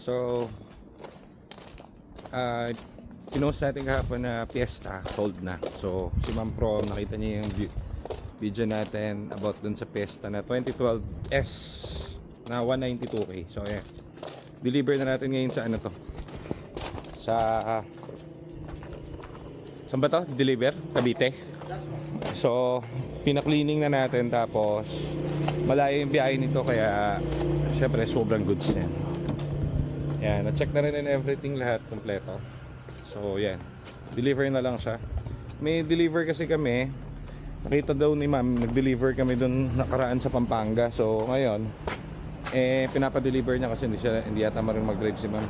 So, pinost natin kahapon na Fiesta, sold na. So, si Ma'am Pro, nakita niya yung video natin about dun sa Fiesta na 2012S na 192k. So, ayan. Deliver na natin ngayon sa ano to? Sa saan ba to? Deliver? Cavite. So, pina-cleaning na natin, tapos malayo yung biyahe nito, kaya syempre sobrang goods yan. Yan, na-check na rin and everything, lahat kompleto. So, yan. Deliver na lang siya. May deliver kasi kami. Nakita daw ni Ma'am, nag-deliver kami doon nakaraan sa Pampanga. So, ngayon, pinapa-deliver niya kasi hindi yata marunong mag-drive si Ma'am.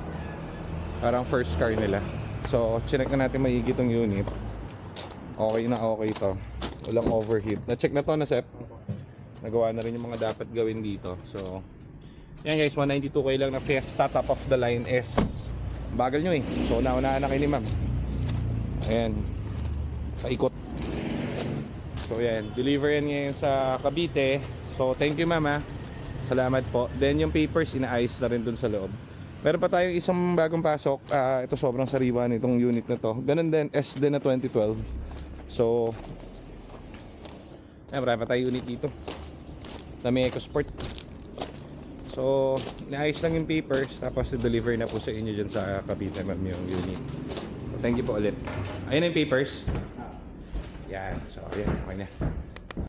Parang first car nila. So, chinek na natin maigi tong unit. Okay na okay to. Walang overheat. Na-check na to na Sep. Nagawa na rin yung mga dapat gawin dito. So, yan guys, 192k lang na Fiesta, top of the line S. Bagal nyo eh. So, naunaan na kayo ni Ma'am. Ayan. Paikot. So, yan. Deliver yan ngayon sa Cavite. So, thank you Ma'am ha. Salamat po. Then yung papers inaayos na rin dun sa loob. Meron pa tayong isang bagong pasok. Ito sobrang sariwa nitong unit na to. Ganun din, S din na 2012. So, marami pa tayong unit dito na may EcoSport. So, inaayos lang yung papers, tapos i-deliver na po sa inyo dyan sa Cavite Ma'am yung unit. So, thank you po ulit. Ayun na yung papers. Yan. So, ayan. Okay na.